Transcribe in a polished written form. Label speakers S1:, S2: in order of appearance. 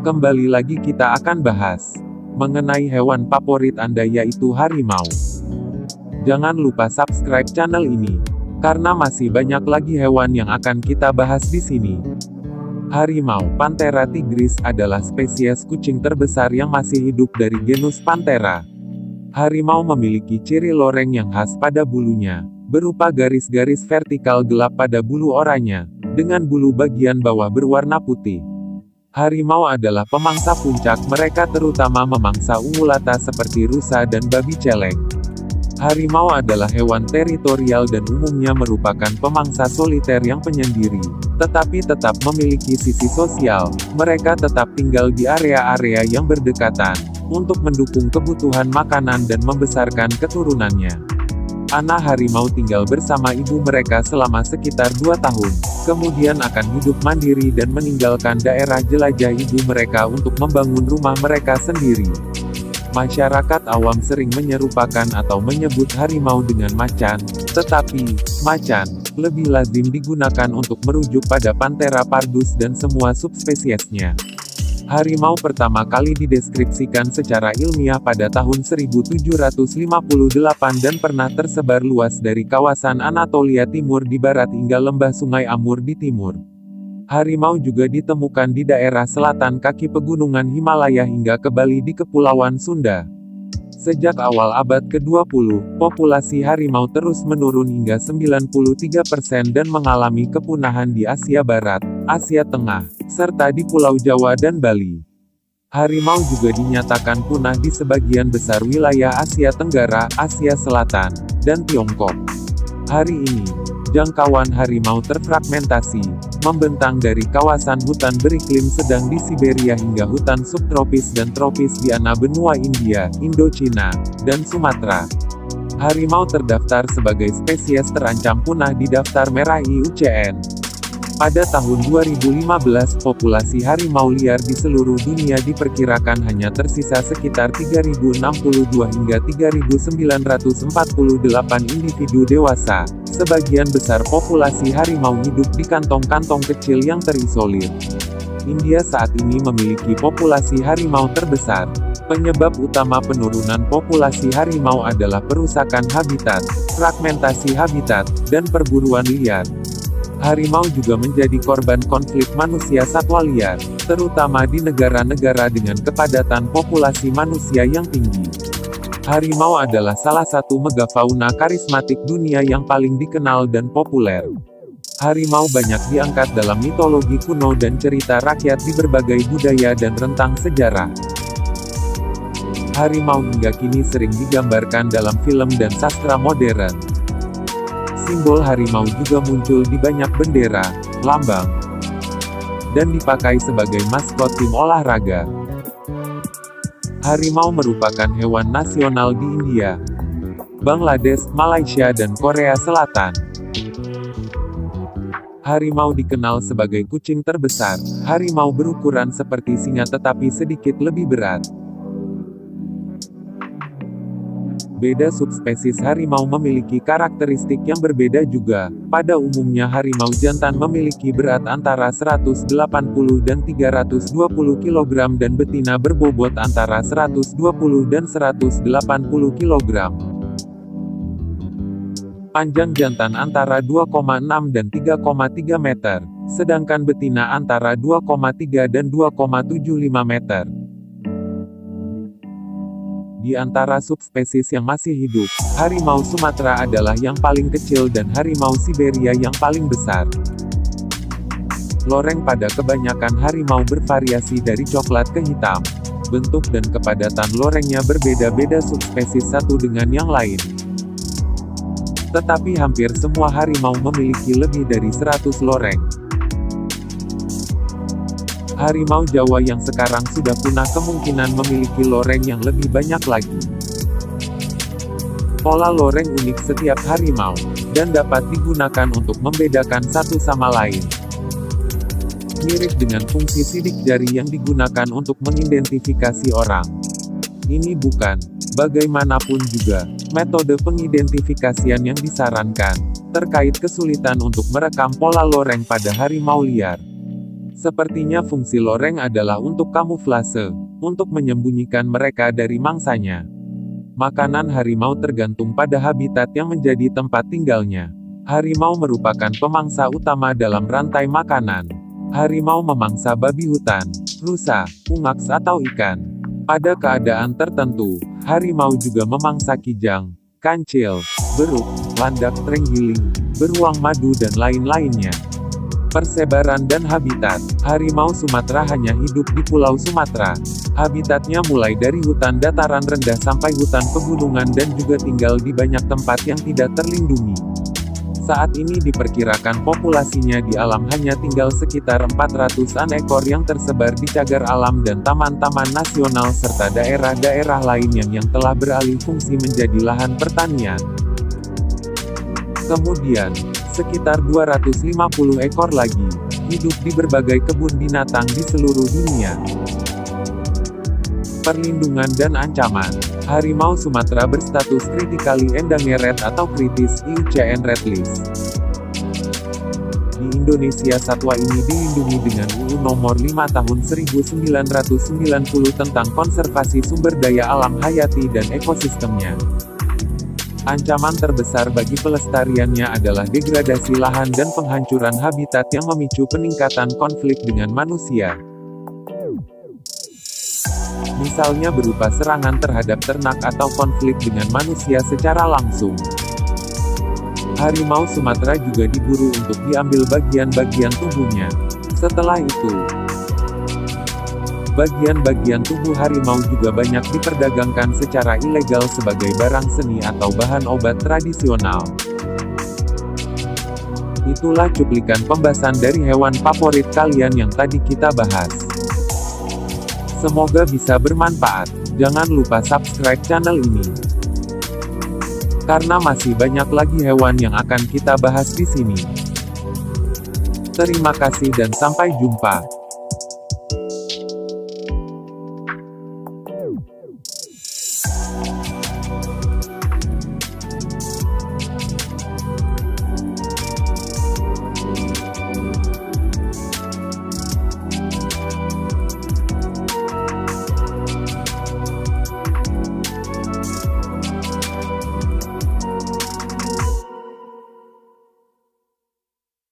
S1: Kembali lagi kita akan bahas mengenai hewan favorit Anda yaitu harimau. Jangan lupa subscribe channel ini, karena masih banyak lagi hewan yang akan kita bahas di sini. Harimau Panthera tigris adalah spesies kucing terbesar yang masih hidup dari genus Panthera. Harimau memiliki ciri loreng yang khas pada bulunya, berupa garis-garis vertikal gelap pada bulu oranye, dengan bulu bagian bawah berwarna putih. Harimau adalah pemangsa puncak, mereka terutama memangsa ungulata seperti rusa dan babi celeng. Harimau adalah hewan teritorial dan umumnya merupakan pemangsa soliter yang penyendiri, tetapi tetap memiliki sisi sosial. Mereka tetap tinggal di area-area yang berdekatan, untuk mendukung kebutuhan makanan dan membesarkan keturunannya. Anak harimau tinggal bersama ibu mereka selama sekitar 2 tahun, kemudian akan hidup mandiri dan meninggalkan daerah jelajah ibu mereka untuk membangun rumah mereka sendiri. Masyarakat awam sering menyerupakan atau menyebut harimau dengan macan, tetapi macan lebih lazim digunakan untuk merujuk pada Panthera pardus dan semua subspesiesnya. Harimau pertama kali dideskripsikan secara ilmiah pada tahun 1758 dan pernah tersebar luas dari kawasan Anatolia Timur di barat hingga lembah Sungai Amur di timur. Harimau juga ditemukan di daerah selatan kaki pegunungan Himalaya hingga ke Bali di Kepulauan Sunda. Sejak awal abad ke-20, populasi harimau terus menurun hingga 93% dan mengalami kepunahan di Asia Barat, Asia Tengah, serta di Pulau Jawa dan Bali. Harimau juga dinyatakan punah di sebagian besar wilayah Asia Tenggara, Asia Selatan, dan Tiongkok. Hari ini, jangkauan harimau terfragmentasi, membentang dari kawasan hutan beriklim sedang di Siberia hingga hutan subtropis dan tropis di benua India, Indochina, dan Sumatera. Harimau terdaftar sebagai spesies terancam punah di daftar merah IUCN. Pada tahun 2015, populasi harimau liar di seluruh dunia diperkirakan hanya tersisa sekitar 3.062 hingga 3.948 individu dewasa. Sebagian besar populasi harimau hidup di kantong-kantong kecil yang terisolir. India saat ini memiliki populasi harimau terbesar. Penyebab utama penurunan populasi harimau adalah perusakan habitat, fragmentasi habitat, dan perburuan liar. Harimau juga menjadi korban konflik manusia satwa liar, terutama di negara-negara dengan kepadatan populasi manusia yang tinggi. Harimau adalah salah satu megafauna karismatik dunia yang paling dikenal dan populer. Harimau banyak diangkat dalam mitologi kuno dan cerita rakyat di berbagai budaya dan rentang sejarah. Harimau hingga kini sering digambarkan dalam film dan sastra modern. Simbol harimau juga muncul di banyak bendera, lambang, dan dipakai sebagai maskot tim olahraga. Harimau merupakan hewan nasional di India, Bangladesh, Malaysia dan Korea Selatan. Harimau dikenal sebagai kucing terbesar. Harimau berukuran seperti singa tetapi sedikit lebih berat. Beda subspesies harimau memiliki karakteristik yang berbeda juga. Pada umumnya harimau jantan memiliki berat antara 180 dan 320 kg dan betina berbobot antara 120 dan 180 kg. Panjang jantan antara 2,6 dan 3,3 meter, sedangkan betina antara 2,3 dan 2,75 meter. Di antara subspesies yang masih hidup, harimau Sumatera adalah yang paling kecil dan harimau Siberia yang paling besar. Loreng pada kebanyakan harimau bervariasi dari coklat ke hitam. Bentuk dan kepadatan lorengnya berbeda-beda subspesies satu dengan yang lain. Tetapi hampir semua harimau memiliki lebih dari 100 loreng. Harimau Jawa yang sekarang sudah punah kemungkinan memiliki loreng yang lebih banyak lagi. Pola loreng unik setiap harimau. dan dapat digunakan untuk membedakan satu sama lain. Mirip dengan fungsi sidik jari yang digunakan untuk mengidentifikasi orang. Ini bukan, bagaimanapun juga, metode pengidentifikasian yang disarankan, terkait kesulitan untuk merekam pola loreng pada harimau liar. Sepertinya fungsi loreng adalah untuk kamuflase, untuk menyembunyikan mereka dari mangsanya. Makanan harimau tergantung pada habitat yang menjadi tempat tinggalnya. Harimau merupakan pemangsa utama dalam rantai makanan. Harimau memangsa babi hutan, rusa, ungaks atau ikan. Pada keadaan tertentu, harimau juga memangsa kijang, kancil, beruk, landak terenggiling, beruang madu dan lain-lainnya. Persebaran dan habitat. Harimau Sumatera hanya hidup di Pulau Sumatera. Habitatnya mulai dari hutan dataran rendah sampai hutan pegunungan dan juga tinggal di banyak tempat yang tidak terlindungi. Saat ini diperkirakan populasinya di alam hanya tinggal sekitar 400-an ekor yang tersebar di cagar alam dan taman-taman nasional serta daerah-daerah lain yang telah beralih fungsi menjadi lahan pertanian. Kemudian, sekitar 250 ekor lagi, hidup di berbagai kebun binatang di seluruh dunia. Perlindungan dan ancaman. Harimau Sumatera berstatus Critically Endangered atau kritis IUCN Red List. Di Indonesia satwa ini dilindungi dengan UU Nomor 5 Tahun 1990 tentang konservasi sumber daya alam hayati dan ekosistemnya. Ancaman terbesar bagi pelestariannya adalah degradasi lahan dan penghancuran habitat yang memicu peningkatan konflik dengan manusia. Misalnya berupa serangan terhadap ternak atau konflik dengan manusia secara langsung. Harimau Sumatera juga diburu untuk diambil bagian-bagian tubuhnya. Setelah itu, bagian-bagian tubuh harimau juga banyak diperdagangkan secara ilegal sebagai barang seni atau bahan obat tradisional. Itulah cuplikan pembahasan dari hewan favorit kalian yang tadi kita bahas. Semoga bisa bermanfaat. Jangan lupa subscribe channel ini. Karena masih banyak lagi hewan yang akan kita bahas di sini. Terima kasih dan sampai jumpa.